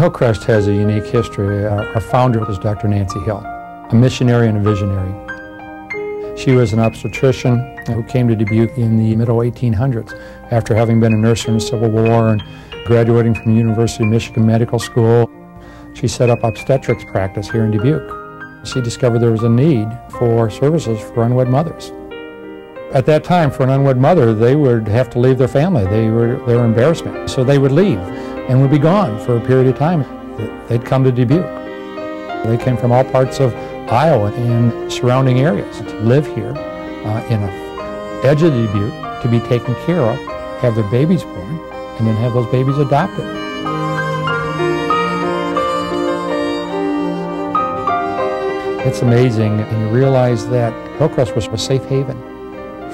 Hillcrest has a unique history. Our founder was Dr. Nancy Hill, a missionary and a visionary. She was an obstetrician who came to Dubuque in the middle 1800s after having been a nurse in the Civil War and graduating from the University of Michigan Medical School. She set up obstetrics practice here in Dubuque. She discovered there was a need for services for unwed mothers. At that time, for an unwed mother, they would have to leave their family. They were embarrassment. So they would leave and would be gone for a period of time. They'd come to Dubuque. They came from all parts of Iowa and surrounding areas to live here in the edge of Dubuque, to be taken care of, have their babies born, and then have those babies adopted. It's amazing, and you realize that Hillcrest was a safe haven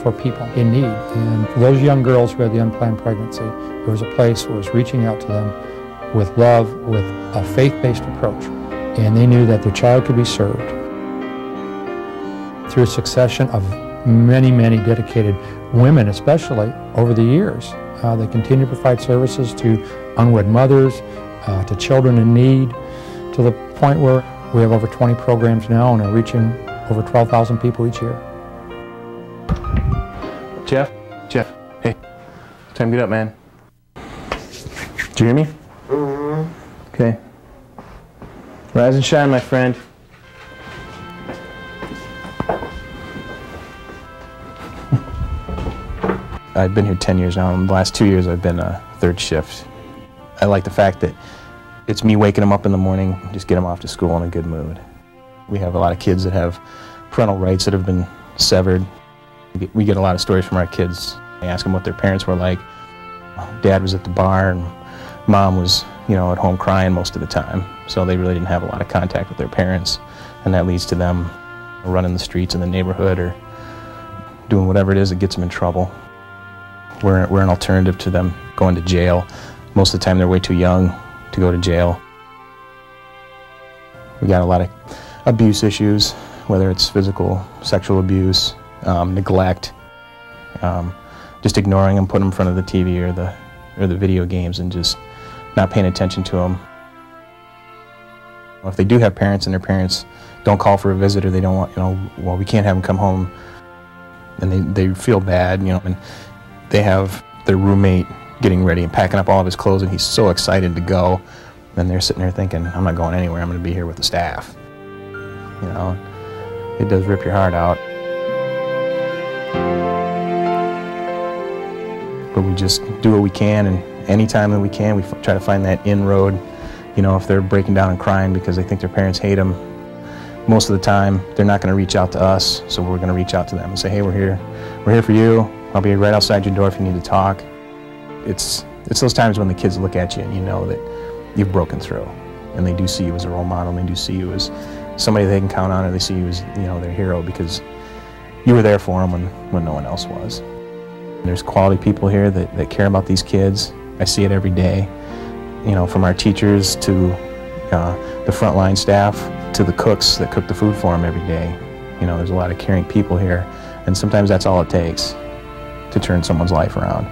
for people in need. And for those young girls who had the unplanned pregnancy, it was a place that was reaching out to them with love, with a faith-based approach. And they knew that their child could be served. Through a succession of many, many dedicated women, especially over the years, they continue to provide services to unwed mothers, to children in need, to the point where we have over 20 programs now and are reaching over 12,000 people each year. Jeff, hey, time to get up, man. Did you hear me? Mm-hmm. Okay. Rise and shine, my friend. I've been here 10 years now, and the last 2 years I've been third shift. I like the fact that it's me waking them up in the morning, just get them off to school in a good mood. We have a lot of kids that have parental rights that have been severed. We get a lot of stories from our kids. I ask them what their parents were like. Dad was at the bar and Mom was, at home crying most of the time. So they really didn't have a lot of contact with their parents, and that leads to them running the streets in the neighborhood or doing whatever it is that gets them in trouble. We're an alternative to them going to jail. Most of the time they're way too young to go to jail. We got a lot of abuse issues, whether it's physical, sexual abuse, neglect, just ignoring them, putting them in front of the TV or the video games and just not paying attention to them. If they do have parents and their parents don't call for a visit, or they don't want, well, we can't have them come home, and they feel bad, and they have their roommate getting ready and packing up all of his clothes, and he's so excited to go, and they're sitting there thinking, I'm not going anywhere, I'm going to be here with the staff. It does rip your heart out. But we just do what we can, and anytime that we can, we try to find that inroad. If they're breaking down and crying because they think their parents hate them, most of the time they're not going to reach out to us, so we're going to reach out to them and say, hey, we're here for you. I'll be right outside your door if you need to talk. It's those times when the kids look at you and you know that you've broken through, and they do see you as a role model, and they do see you as somebody they can count on, or they see you as their hero because you were there for them when no one else was. There's quality people here that care about these kids. I see it every day, from our teachers to the frontline staff to the cooks that cook the food for them every day. There's a lot of caring people here, and sometimes that's all it takes to turn someone's life around.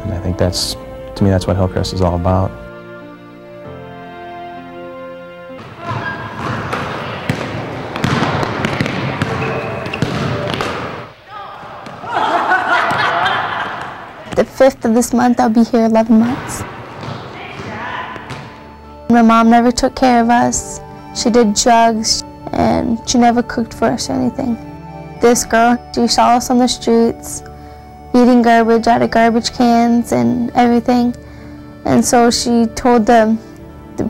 And I think to me, that's what Hillcrest is all about. The 5th of this month, I'll be here 11 months. My mom never took care of us. She did drugs, and she never cooked for us or anything. This girl, she saw us on the streets, eating garbage out of garbage cans and everything. And so she told the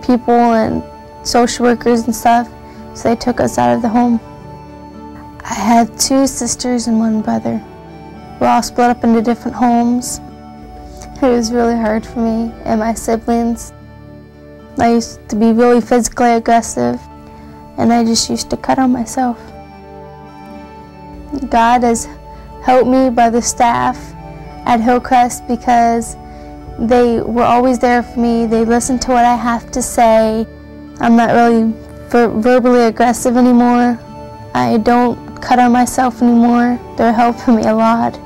people and social workers and stuff, so they took us out of the home. I had 2 sisters and 1 brother. We're all split up into different homes. It was really hard for me and my siblings. I used to be really physically aggressive, and I just used to cut on myself. God has helped me by the staff at Hillcrest because they were always there for me. They listen to what I have to say. I'm not really verbally aggressive anymore. I don't cut on myself anymore. They're helping me a lot.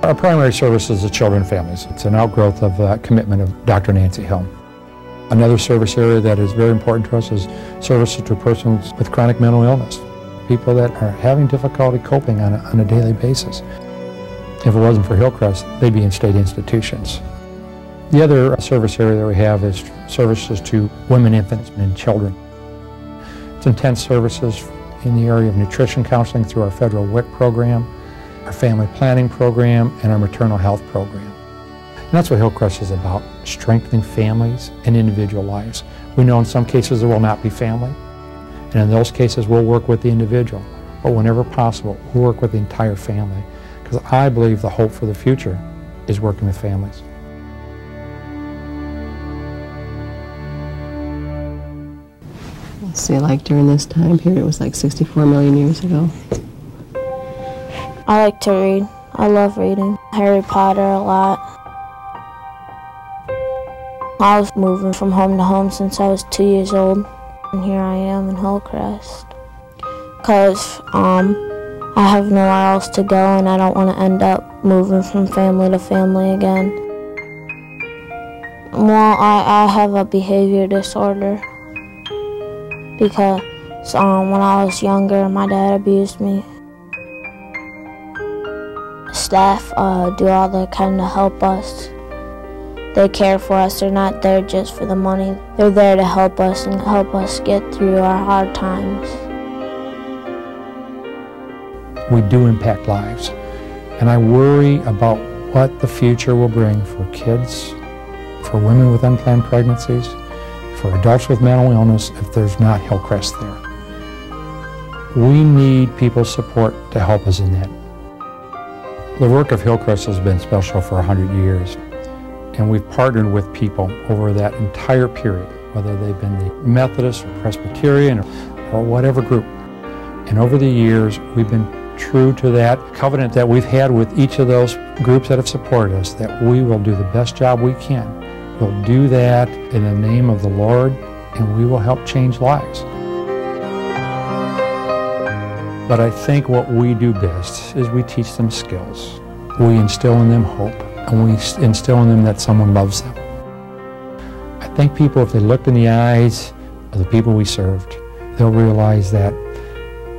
Our primary service is the children and families. It's an outgrowth of commitment of Dr. Nancy Hill. Another service area that is very important to us is services to persons with chronic mental illness, people that are having difficulty coping on a daily basis. If it wasn't for Hillcrest, they'd be in state institutions. The other service area that we have is services to women, infants, and children. It's intense services in the area of nutrition counseling through our federal WIC program, our family planning program, and our maternal health program. And that's what Hillcrest is about, strengthening families and individual lives. We know in some cases there will not be family, and in those cases we'll work with the individual, but whenever possible, we'll work with the entire family, because I believe the hope for the future is working with families. So like during this time period, it was like 64 million years ago. I like to read. I love reading Harry Potter a lot. I was moving from home to home since I was 2 years old, and here I am in Hillcrest. Because I have nowhere else to go, and I don't want to end up moving from family to family again. Well, I have a behavior disorder because when I was younger, my dad abused me. Staff do all the kind of help us. They care for us. They're not there just for the money. They're there to help us and help us get through our hard times. We do impact lives, and I worry about what the future will bring for kids, for women with unplanned pregnancies, for adults with mental illness if there's not Hillcrest there. We need people's support to help us in that. The work of Hillcrest has been special for 100 years. And we've partnered with people over that entire period, whether they've been the Methodist or Presbyterian or whatever group. And over the years, we've been true to that covenant that we've had with each of those groups that have supported us, that we will do the best job we can. We'll do that in the name of the Lord, and we will help change lives. But I think what we do best is we teach them skills. We instill in them hope. And we instill in them that someone loves them. I think people, if they looked in the eyes of the people we served, they'll realize that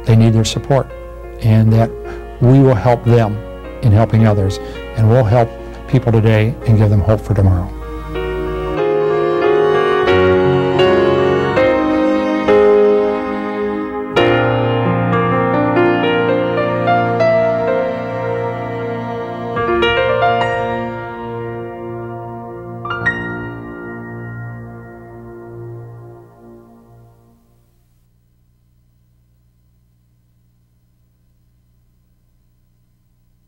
they need their support and that we will help them in helping others, and we'll help people today and give them hope for tomorrow.